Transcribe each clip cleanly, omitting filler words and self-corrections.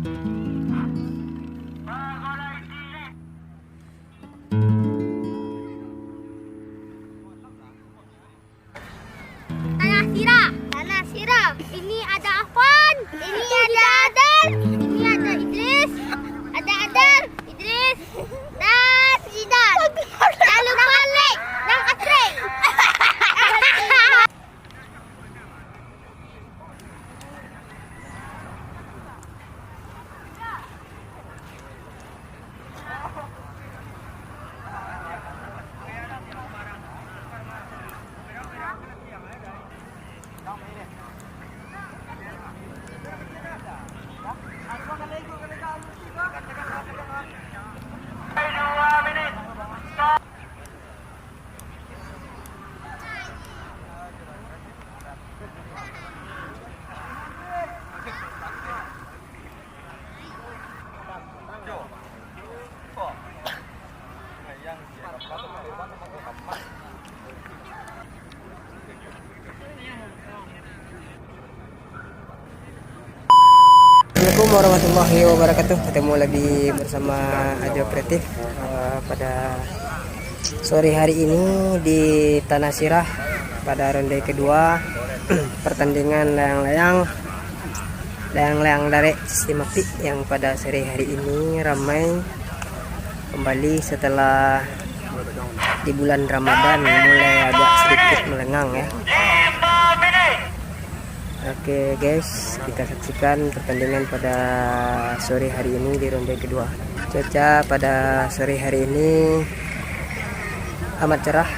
Tanah Sirah. Ini ada Afan. Ini ada Adel. Ini ada Idris. Ada Adel, Idris dan Zidan. Dan lupa Malik dan Katri. Assalamualaikum warahmatullahi wabarakatuh. Ketemu lagi bersama Ajo Kreatif pada sore hari ini di Tanah Sirah pada ronde kedua pertandingan layang-layang dari sistem api yang pada sore hari ini ramai kembali setelah di bulan Ramadan mulai agak sedikit melengang ya. Oke guys, kita saksikan pertandingan pada sore hari ini di ronde kedua. Cuaca pada sore hari ini amat cerah.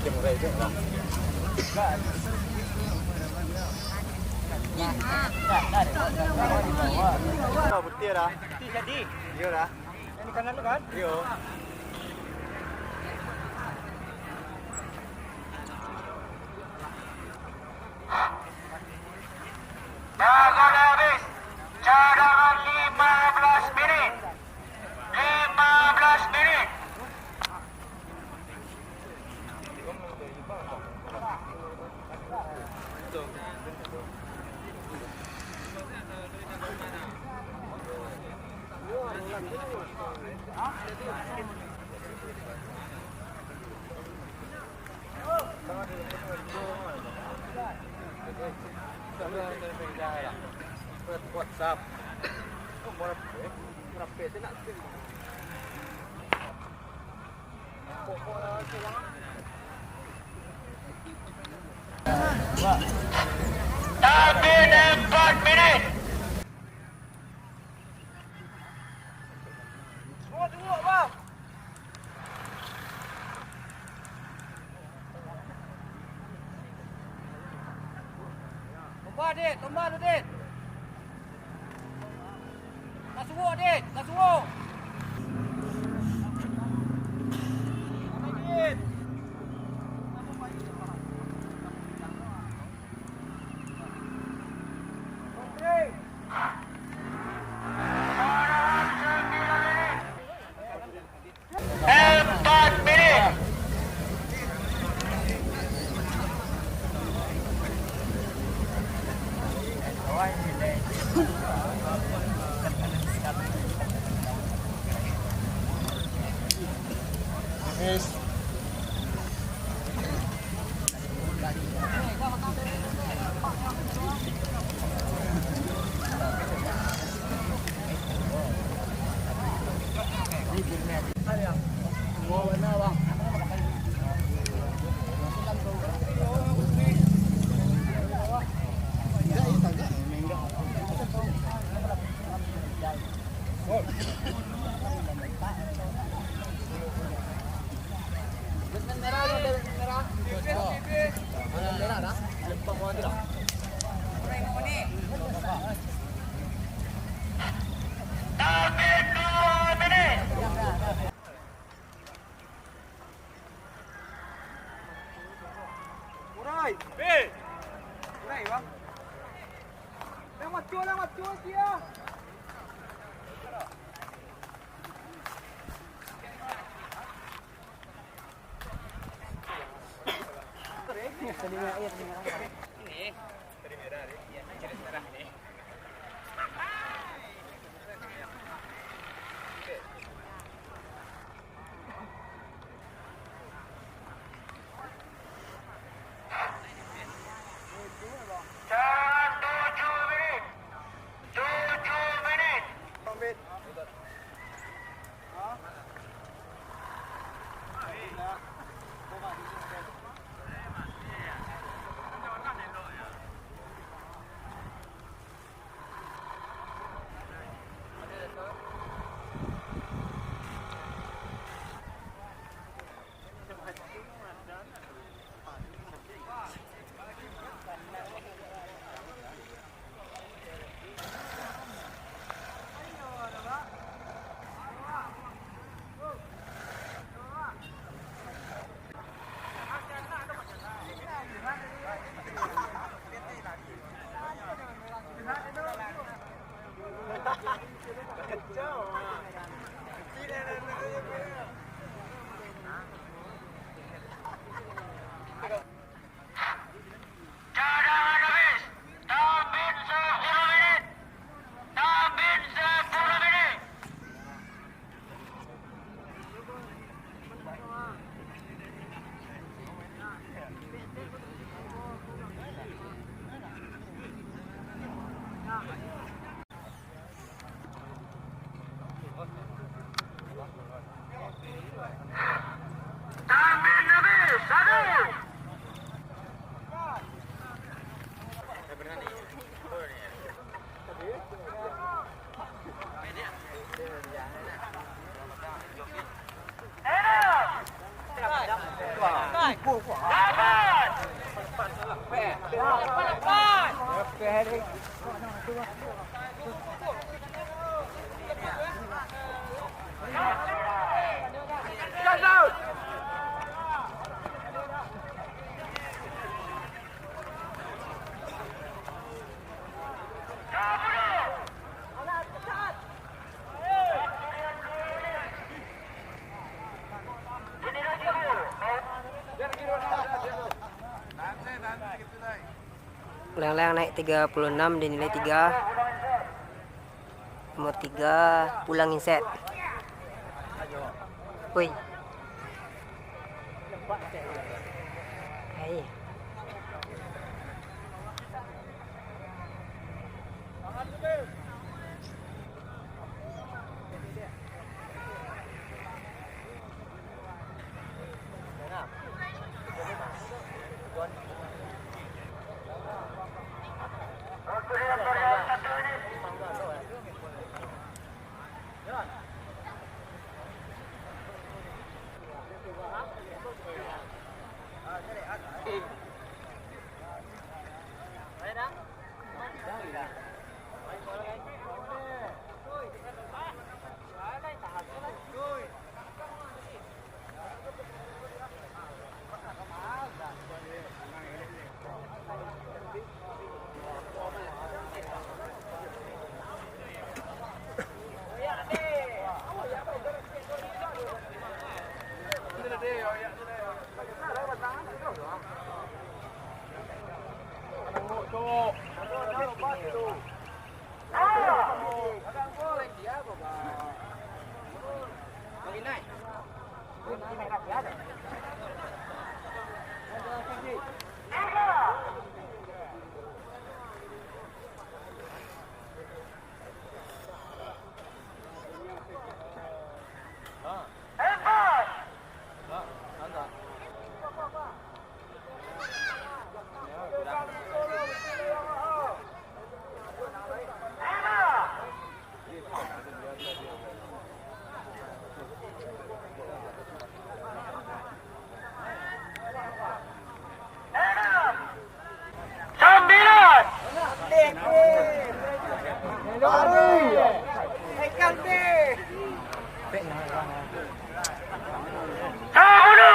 Oh, betul dah. Betul jadi. Ya dah. Ini kanan lu kan? Ya. Jaga habis. Cadangan 15 minit. 15 minit. WhatsApp. Oh, berapa saya nak skin. Tambah 4 minit. Tunggu, bang. Tumbah, Dit. Tumbah tu, Dit. Dah suruh, Dit. Dah suruh. Dit. Empat minit. Tambah 2 minit. Urai. Bil. Urai, bang. Lewat cuan dia. Cadangan 7 minit. 7 minit. Ambil. Layang-layang naik 36 dinilai 3. Nomor 3 pulangin set. Woi. Hai.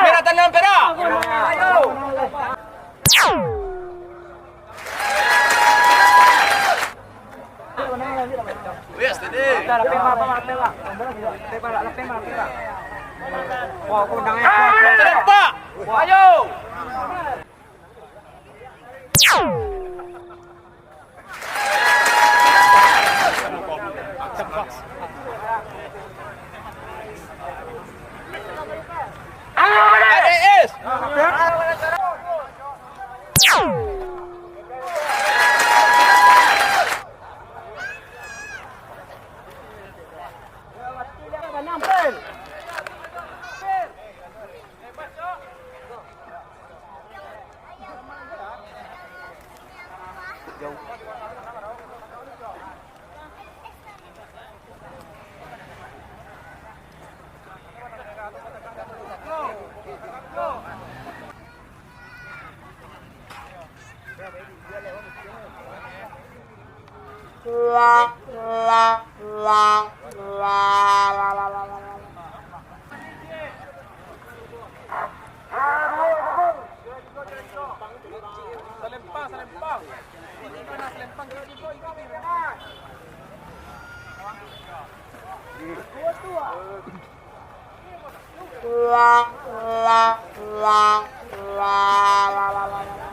Merah tanam perak. Yes, tadi. Terempak. Ayo. La la la la la la la.